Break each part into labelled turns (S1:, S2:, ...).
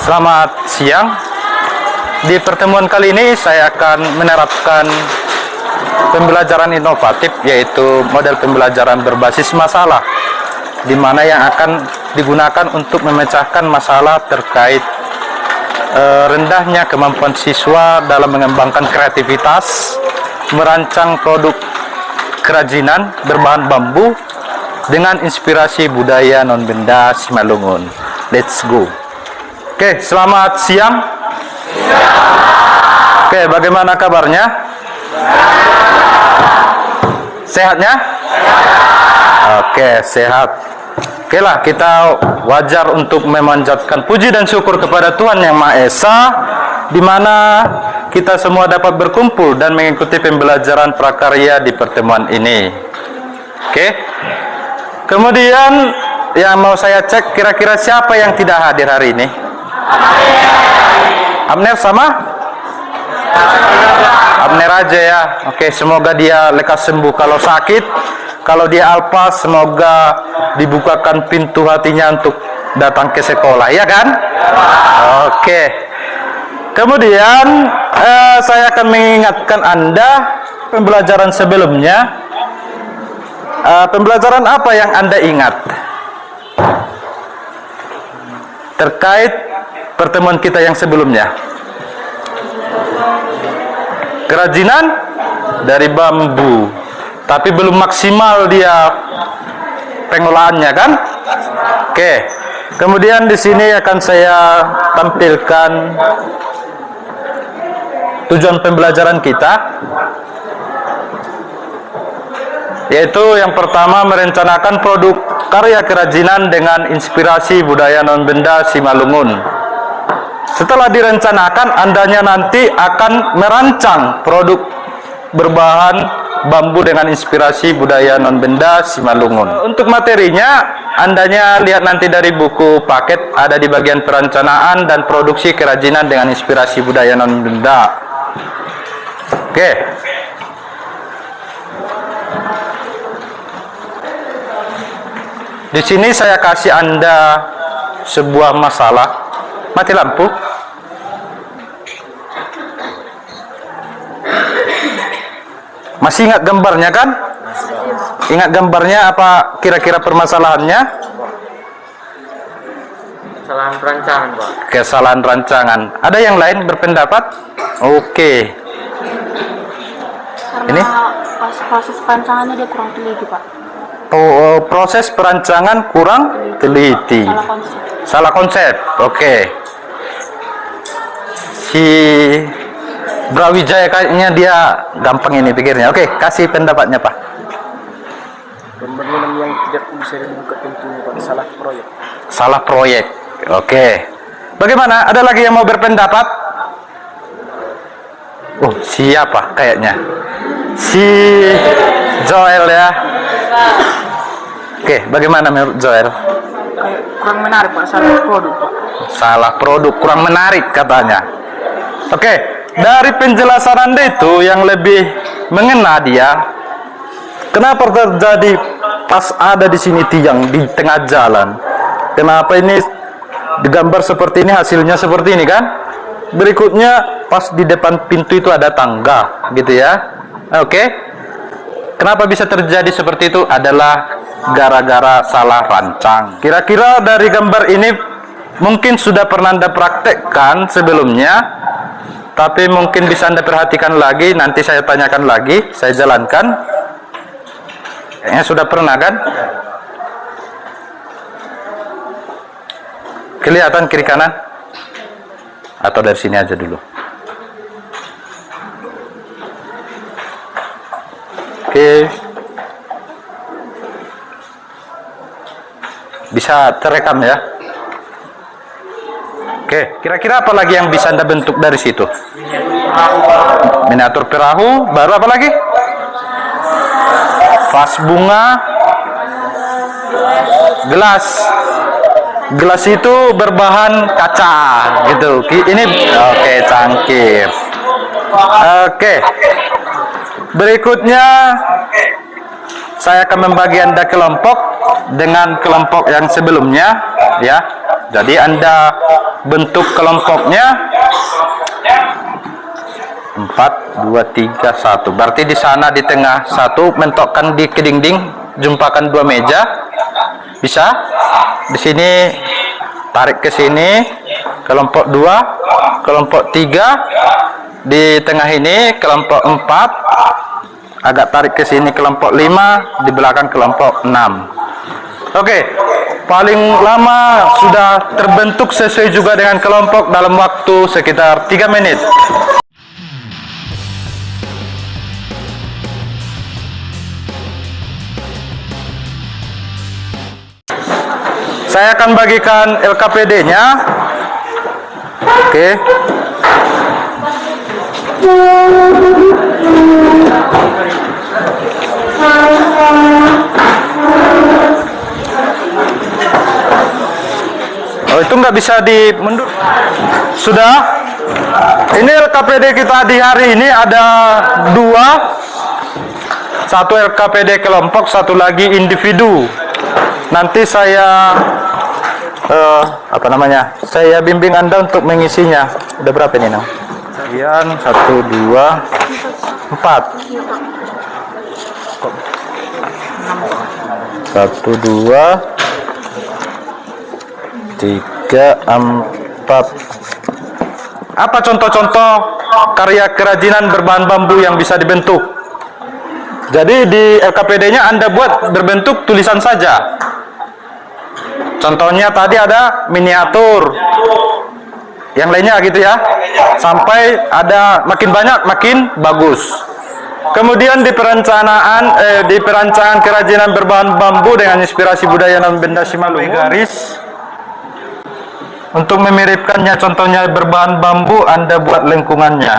S1: Selamat siang. Di pertemuan kali ini saya akan menerapkan pembelajaran inovatif, yaitu model pembelajaran berbasis masalah, di mana yang akan digunakan untuk memecahkan masalah terkait rendahnya kemampuan siswa dalam mengembangkan kreativitas, merancang produk kerajinan berbahan bambu dengan inspirasi budaya non-benda Simalungun. Let's go. Oke, selamat siang. Oke, bagaimana kabarnya? Sehatnya? Oke, sehat. Oke lah, kita wajar untuk memanjatkan puji dan syukur kepada Tuhan Yang Maha Esa, di mana kita semua dapat berkumpul dan mengikuti pembelajaran prakarya di pertemuan ini. Oke. Kemudian yang mau saya cek, kira-kira siapa yang tidak hadir hari ini? Abner sama? Abner aja ya. Oke, semoga dia lekas sembuh kalau sakit. Kalau dia alpa, semoga dibukakan pintu hatinya untuk datang ke sekolah, ya kan? Oke. Kemudian saya akan mengingatkan Anda pembelajaran sebelumnya. Pembelajaran apa yang Anda ingat terkait pertemuan kita yang sebelumnya? Kerajinan dari bambu, tapi belum maksimal dia pengolahannya, kan? Oke. Kemudian di sini akan saya tampilkan tujuan pembelajaran kita, yaitu yang pertama, merencanakan produk karya kerajinan dengan inspirasi budaya non-benda Simalungun. Setelah direncanakan, Andanya nanti akan merancang produk berbahan bambu dengan inspirasi budaya non-benda Simalungun. Untuk materinya, Andanya lihat nanti dari buku paket, ada di bagian perencanaan dan produksi kerajinan dengan inspirasi budaya non-benda. Oke. Di sini saya kasih Anda sebuah masalah. Mati lampu. Masih ingat gambarnya, kan? Ingat gambarnya, apa kira-kira permasalahannya?
S2: Kesalahan perancangan, Pak.
S1: Kesalahan rancangan. Ada yang lain berpendapat? Oke.
S3: Karena
S1: Ini?
S3: proses perancangannya dia kurang teliti, Pak.
S1: Proses perancangan kurang teliti.
S3: Salah konsep.
S1: Salah konsep. Oke. Si Brawijaya kayaknya dia gampang ini pikirnya. Oke, kasih pendapatnya, Pak.
S2: Pembangunan yang tidak bisa dibuka pintunya, Pak. Salah proyek.
S1: Salah proyek. Oke. Bagaimana? Ada lagi yang mau berpendapat? Oh, siapa kayaknya? Si Joel ya. Oke, bagaimana menurut Joel?
S2: Kayak kurang menarik, Pak. Salah produk, Pak.
S1: Salah produk, kurang menarik katanya. Oke, dari penjelasan Anda itu yang lebih mengena dia, kenapa terjadi pas ada di sini tiang di tengah jalan? Kenapa ini digambar seperti ini, hasilnya seperti ini, kan? Berikutnya pas di depan pintu itu ada tangga, gitu ya. Oke. Kenapa bisa terjadi seperti itu? Adalah gara-gara salah rancang. Kira-kira dari gambar ini mungkin sudah pernah Anda praktekkan sebelumnya, tapi mungkin bisa Anda perhatikan lagi, nanti saya tanyakan lagi, saya jalankan. Kayaknya sudah pernah, kan? Kelihatan kiri kanan? Atau dari sini aja dulu? Oke. Bisa terekam ya? Oke, kira-kira apa lagi yang bisa Anda bentuk dari situ? Miniatur perahu, baru apa lagi? Vas bunga, gelas. Gelas itu berbahan kaca, gitu. Ini oke, cangkir. Oke. Berikutnya saya akan membagi Anda kelompok dengan kelompok yang sebelumnya, ya. Jadi Anda bentuk kelompoknya 4, 2, 3, 1. Berarti di sana di tengah satu, mentokkan di ke dinding, jumpakan 2 meja. Bisa? Di sini tarik ke sini, kelompok 2, kelompok 3, di tengah ini kelompok 4, agak tarik ke sini kelompok 5, di belakang kelompok 6. Oke, paling lama sudah terbentuk sesuai juga dengan kelompok dalam waktu sekitar 3 menit. Saya akan bagikan LKPD-nya. Oke. Oh, itu nggak bisa dimundur. Sudah. Ini LKPD kita di hari ini ada 2. Satu LKPD kelompok, satu lagi individu. Nanti saya saya bimbing Anda untuk mengisinya. Udah berapa ini, Nang? Sekian, 1, 2, 4. 1, 2, 3, 4. Apa contoh-contoh karya kerajinan berbahan bambu yang bisa dibentuk? Jadi di LKPD-nya Anda buat berbentuk tulisan saja. Contohnya tadi ada miniatur, yang lainnya gitu ya, sampai ada makin banyak makin bagus. Kemudian di perancangan kerajinan berbahan bambu dengan inspirasi budaya dan benda Simalungun, garis untuk memiripkannya. Contohnya berbahan bambu, Anda buat lengkungannya,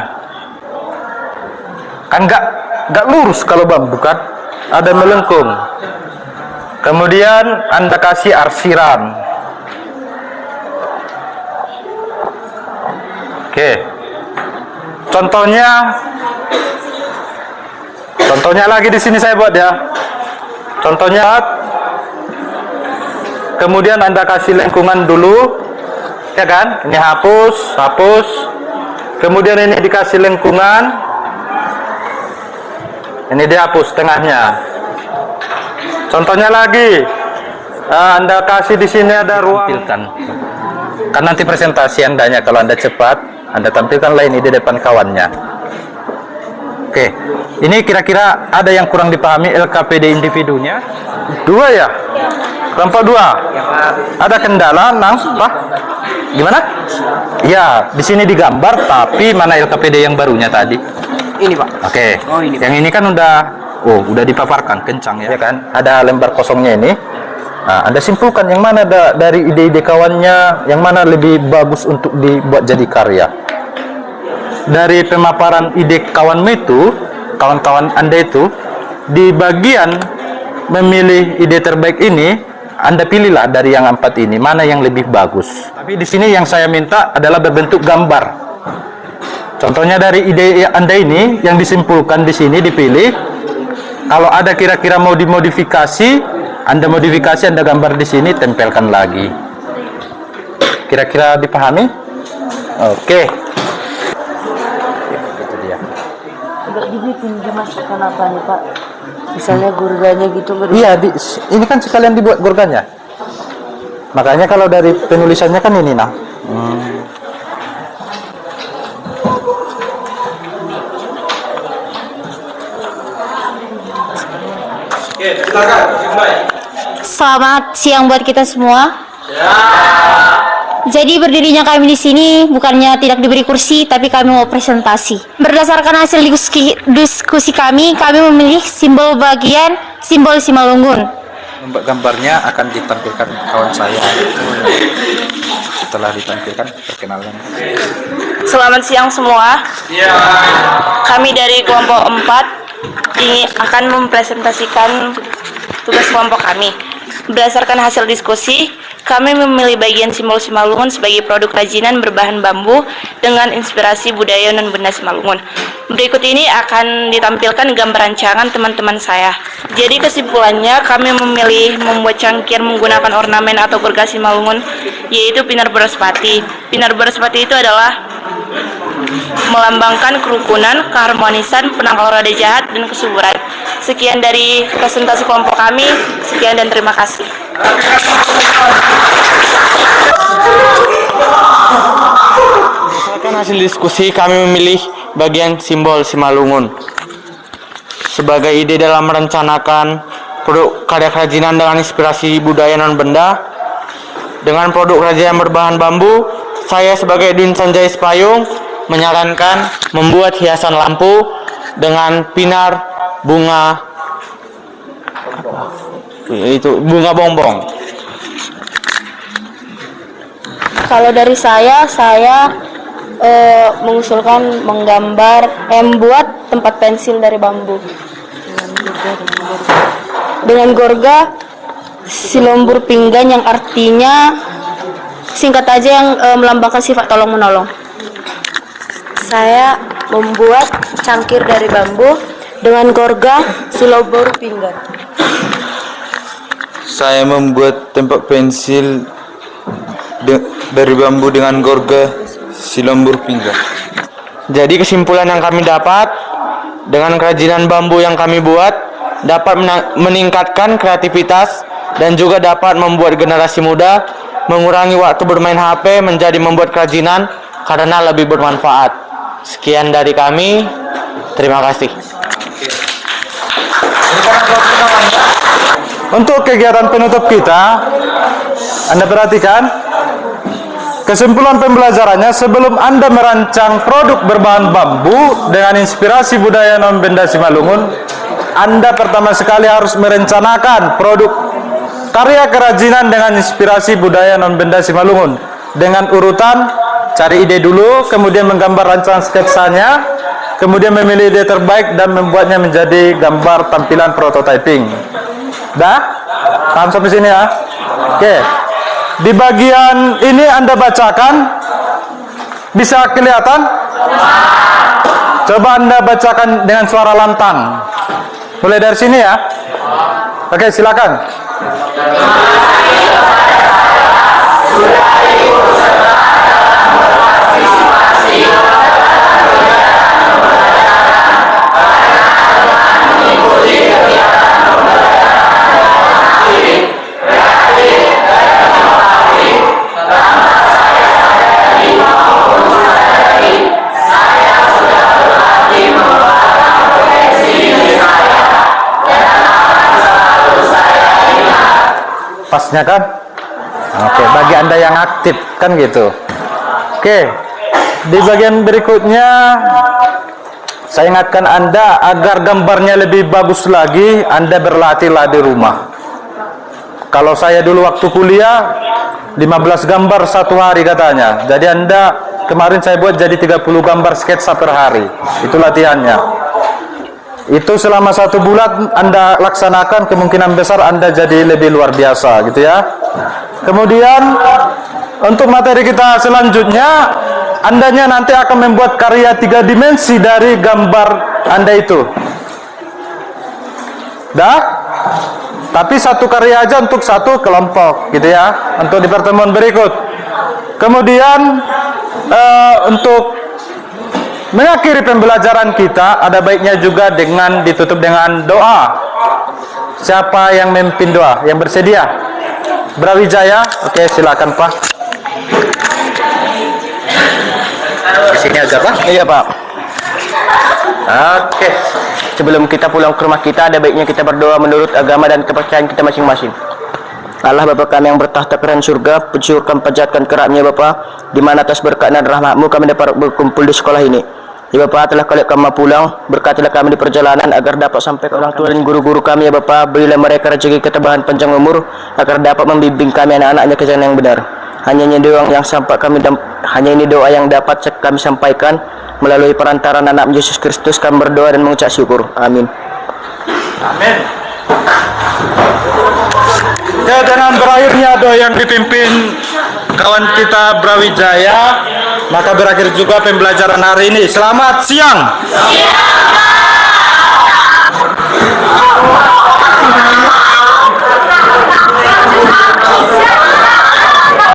S1: kan nggak lurus kalau bambu kan, ada melengkung. Kemudian Anda kasih arsiran. Oke. Contohnya lagi di sini saya buat ya. Contohnya, kemudian Anda kasih lengkungan dulu, ya kan? Ini hapus. Kemudian ini dikasih lengkungan. Ini dihapus tengahnya. Contohnya lagi, Anda kasih di sini ada ruang. Kan nanti presentasi Andanya kalau Anda cepat, Anda tampilkan lain di depan kawannya. Oke, ini kira-kira ada yang kurang dipahami LKPD individunya? 2 ya? Kelompok 2. Ada kendala, Nang? Pak? Gimana? Ya, di sini digambar, tapi mana LKPD yang barunya tadi?
S2: Ini, Pak.
S1: Oke.
S2: Oh, ini,
S1: yang ini kan udah dipaparkan kencang ya kan? Ada lembar kosongnya ini. Nah, Anda simpulkan yang mana dari ide-ide kawannya, yang mana lebih bagus untuk dibuat jadi karya. Dari pemaparan ide kawan-kawan Anda itu, di bagian memilih ide terbaik ini, Anda pilihlah dari yang 4 ini, mana yang lebih bagus. Tapi di sini yang saya minta adalah berbentuk gambar. Contohnya dari ide Anda ini, yang disimpulkan di sini dipilih. Kalau ada kira-kira mau dimodifikasi, Anda modifikasi, Anda gambar di sini, tempelkan lagi. Kira-kira dipahami? Oke. Itu dia.
S3: Enggak dibikin dimasukkan apa nih Pak? Misalnya gurganya gitu.
S1: Iya, ini kan sekalian dibuat gurganya. Makanya kalau dari penulisannya kan ini, nah.
S3: Selamat siang buat kita semua. Jadi berdirinya kami di sini bukannya tidak diberi kursi, tapi kami mau presentasi. Berdasarkan hasil diskusi kami memilih simbol bagian simbol Simalungun.
S1: Gambarnya akan ditampilkan kawan saya. Setelah ditampilkan, perkenalan.
S4: Selamat siang semua. Kami dari kelompok 4 ini akan mempresentasikan tugas kelompok kami. Berdasarkan hasil diskusi, kami memilih bagian simbol Simalungun sebagai produk kerajinan berbahan bambu dengan inspirasi budaya dan benda Simalungun. Berikut ini akan ditampilkan gambar rancangan teman-teman saya. Jadi kesimpulannya, kami memilih membuat cangkir menggunakan ornamen atau gergaji Simalungun, yaitu pinar beras pati. Pinar beras pati itu adalah melambangkan kerukunan, keharmonisan, penangkal roda jahat, dan kesuburan. Sekian dari presentasi kelompok kami. Sekian dan terima kasih.
S2: Berdasarkan hasil diskusi, kami memilih bagian simbol Simalungun sebagai ide dalam merencanakan produk karya kerajinan dengan inspirasi budaya non-benda. Dengan produk kerajinan berbahan bambu, saya sebagai Edwin Sanjay Sepayung menyarankan membuat hiasan lampu dengan pinar bunga, itu bunga bongbong.
S3: Kalau dari saya mengusulkan membuat tempat pensil dari bambu dengan gorga silombur pinggan, yang artinya singkat aja yang melambangkan sifat tolong menolong. Saya membuat cangkir dari bambu dengan gorga silombur pinggan.
S5: Saya membuat tempat pensil dari bambu dengan gorga silombur pinggan.
S2: Jadi kesimpulan yang kami dapat, dengan kerajinan bambu yang kami buat dapat meningkatkan kreativitas dan juga dapat membuat generasi muda mengurangi waktu bermain HP menjadi membuat kerajinan karena lebih bermanfaat. Sekian dari kami. Terima kasih.
S1: Untuk kegiatan penutup kita, Anda perhatikan kesimpulan pembelajarannya. Sebelum Anda merancang produk berbahan bambu dengan inspirasi budaya non-benda Simalungun, Anda pertama sekali harus merencanakan produk karya kerajinan dengan inspirasi budaya non-benda Simalungun dengan urutan cari ide dulu, kemudian menggambar rancangan sketsanya, kemudian memilih ide terbaik dan membuatnya menjadi gambar tampilan prototyping. Dah? Paham sampai sini ya? Oke. Di bagian ini Anda bacakan, bisa kelihatan? Coba Anda bacakan dengan suara lantang. Mulai dari sini ya. Oke, silakan. Pasnya kan? Oke, bagi Anda yang aktif kan gitu. Oke, di bagian berikutnya saya ingatkan Anda agar gambarnya lebih bagus lagi, Anda berlatihlah di rumah. Kalau saya dulu waktu kuliah 15 gambar satu hari katanya. Jadi Anda kemarin saya buat jadi 30 gambar sketsa per hari. Itu latihannya. Itu selama 1 bulan Anda laksanakan, kemungkinan besar Anda jadi lebih luar biasa gitu ya. Kemudian untuk materi kita selanjutnya, Andanya nanti akan membuat karya 3 dimensi dari gambar Anda itu. Dah? Tapi satu karya aja untuk satu kelompok gitu ya, untuk di pertemuan berikut. Kemudian untuk mengakhiri pembelajaran kita, ada baiknya juga dengan ditutup dengan doa. Siapa yang memimpin doa? Yang bersedia? Brawijaya? Oke, silakan Pak. Di sini aja Pak?
S2: Iya Pak.
S1: Oke.
S2: Sebelum kita pulang ke rumah kita, ada baiknya kita berdoa menurut agama dan kepercayaan kita masing-masing. Allah Bapa kami yang bertahta kerajaan surga, puji-syukur panjatkan kepada-Nya Bapa, di mana atas berkat dan rahmat-Mu kami dapat berkumpul di sekolah ini. Ya Bapa, telah kali kami pulang, berkatilah kami di perjalanan agar dapat sampai ke orang tua dan guru-guru kami. Ya Bapa, berilah mereka rezeki ketabahan panjang umur agar dapat membimbing kami anak-anaknya ke jalan yang benar. Hanya ini doa yang dapat kami sampaikan melalui perantaraan anak Yesus Kristus. Kami berdoa dan mengucap syukur. Amin.
S1: Amin. Ya, dengan berakhirnya doa yang dipimpin kawan kita Brawijaya, Maka berakhir juga pembelajaran hari ini. Selamat siang.